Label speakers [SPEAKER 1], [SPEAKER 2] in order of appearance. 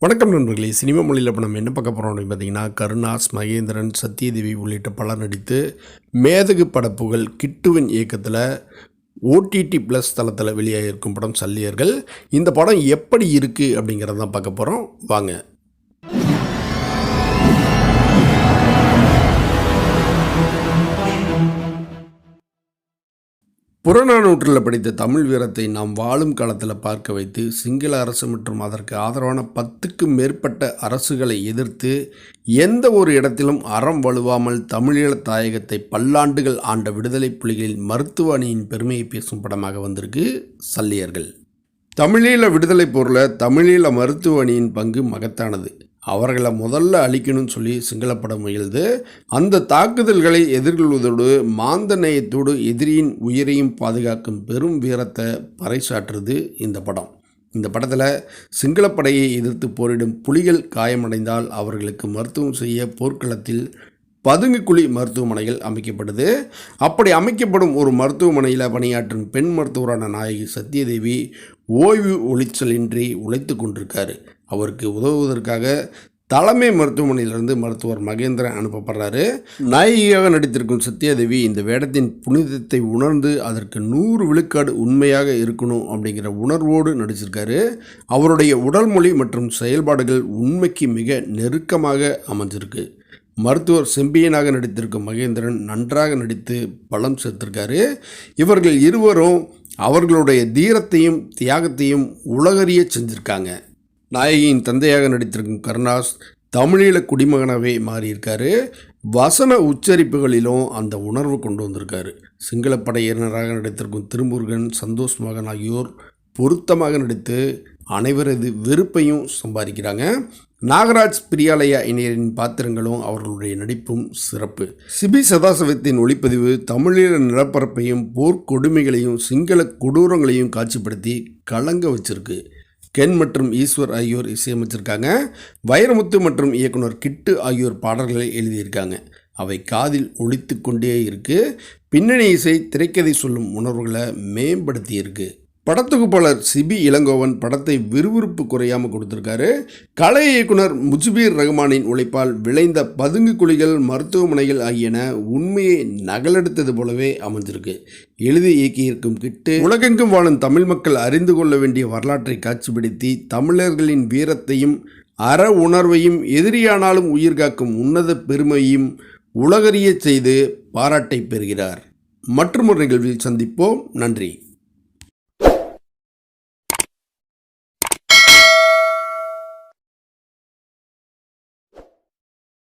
[SPEAKER 1] வணக்கம் நண்பர்களே. சினிமா மொழியில் இப்போ நம்ம என்ன பார்க்க போகிறோம் அப்படின்னு பார்த்தீங்கன்னா, கருணாஸ், மகேந்திரன், சத்யதேவி உள்ளிட்ட பலர் நடித்து மேதகு படப்புகள் கிட்டுவின் இயக்கத்தில் ஓடிடி ப்ளஸ் தளத்தில் வெளியாகிருக்கும் படம் சல்லியர்கள். இந்த படம் எப்படி இருக்குது அப்படிங்கிறத தான் பார்க்க போகிறோம். வாங்க. புறநானூற்றில் படித்த தமிழ் வீரத்தை நாம் வாழும் காலத்தில் பார்க்க வைத்து சிங்கள அரசு மற்றும் அதற்கு ஆதரவான 10க்கும் மேற்பட்ட அரசுகளை எதிர்த்து எந்த ஒரு இடத்திலும் அறம் வலுவாமல் தமிழீழ தாயகத்தை பல்லாண்டுகள் ஆண்ட விடுதலை புலிகளின் மருத்துவ அணியின் பெருமையை பேசும் படமாக வந்திருக்கு சல்லியர்கள். தமிழீழ விடுதலை போரில் தமிழீழ மருத்துவ அணியின் பங்கு மகத்தானது. அவர்களை முதல்ல அழிக்கணும்னு சொல்லி சிங்களப்படம் முயல்து அந்த தாக்குதல்களை எதிர்கொள்வதோடு மாந்த நேயத்தோடு எதிரியின் உயிரையும் பாதுகாக்கும் பெரும் வீரத்தை பறைசாற்றுறது இந்த படம். இந்த படத்தில் சிங்களப்படையை எதிர்த்து போரிடும் புலிகள் காயமடைந்தால் அவர்களுக்கு மருத்துவம் செய்ய போர்க்களத்தில் பதுங்குக்குழி மருத்துவமனைகள் அமைக்கப்படுது. அப்படி அமைக்கப்படும் ஒரு மருத்துவமனையில் பணியாற்றும் பெண் மருத்துவரான நாயகி சத்யதேவி ஓய்வு ஒளிச்சலின்றி உழைத்து கொண்டிருக்காரு. அவருக்கு உதவுவதற்காக தலைமை மருத்துவமனையிலிருந்து மருத்துவர் மகேந்திரன் அனுப்பப்படுறாரு. நாயகியாக நடித்திருக்கும் சத்யாதேவி இந்த வேடத்தின் புனிதத்தை உணர்ந்து அதற்கு 100 விழுக்காடு உண்மையாக இருக்கணும் அப்படிங்கிற உணர்வோடு நடிச்சிருக்காரு. அவருடைய உடல் மொழி மற்றும் செயல்பாடுகள் உண்மைக்கு மிக நெருக்கமாக அமைஞ்சிருக்கு. மருத்துவர் செம்பியனாக நடித்திருக்கும் மகேந்திரன் நன்றாக நடித்து பலம் சேர்த்திருக்காரு. இவர்கள் இருவரும் அவர்களுடைய தீரத்தையும் தியாகத்தையும் உலகறிய செஞ்சுருக்காங்க. நாயகியின் தந்தையாக நடித்திருக்கும் கருணாஸ் தமிழீழ குடிமகனாகவே மாறியிருக்காரு. வசன உச்சரிப்புகளிலும் அந்த உணர்வு கொண்டு வந்திருக்காரு. சிங்களப்படையினராக நடித்திருக்கும் திருமுருகன், சந்தோஷ் மகன் ஆகியோர் பொருத்தமாக நடித்து அனைவரது வெறுப்பையும் சம்பாதிக்கிறாங்க. நாகராஜ், பிரியாலயா இணையரின் பாத்திரங்களும் அவர்களுடைய நடிப்பும் சிறப்பு. சிபி சதாசிவத்தின் ஒளிப்பதிவு தமிழீழ நிலப்பரப்பையும் போர்க்கொடுமைகளையும் சிங்கள கொடூரங்களையும் காட்சிப்படுத்தி கலங்க வச்சிருக்கு. கென் மற்றும் ஈஸ்வர் ஆகியோர் இசையமைச்சிருக்காங்க. வைரமுத்து மற்றும் இயக்குனர் கிட்டு ஆகியோர் பாடல்களை எழுதியிருக்காங்க. அவை காதில் ஒலித்து கொண்டே இருக்கு. பின்னணி இசை திரைக்கதை சொல்லும் உணர்வுகளை மேம்படுத்தி இருக்கு. படத்தொகுப்பாளர் சிபி இளங்கோவன் படத்தை விறுவிறுப்பு குறையாமல் கொடுத்துருக்காரு. கலை இயக்குனர் முஜிபுர் ரஹ்மானின் உழைப்பால் விளைந்த பதுங்கு குழிகள், மருத்துவமனைகள் ஆகியன உண்மையை நகலெடுத்தது போலவே அமைஞ்சிருக்கு. எழுதி இயக்கியிருக்கும் கிட்டு உலகெங்கும் வாழும் தமிழ் மக்கள் அறிந்து கொள்ள வேண்டிய வரலாற்றை காட்சிப்படுத்தி தமிழர்களின் வீரத்தையும் அற உணர்வையும் எதிரியானாலும் உயிர்காக்கும் உன்னத பெருமையும் உலகறிய செய்து பாராட்டை பெறுகிறார். மற்றொரு நிகழ்வில் சந்திப்போம். நன்றி.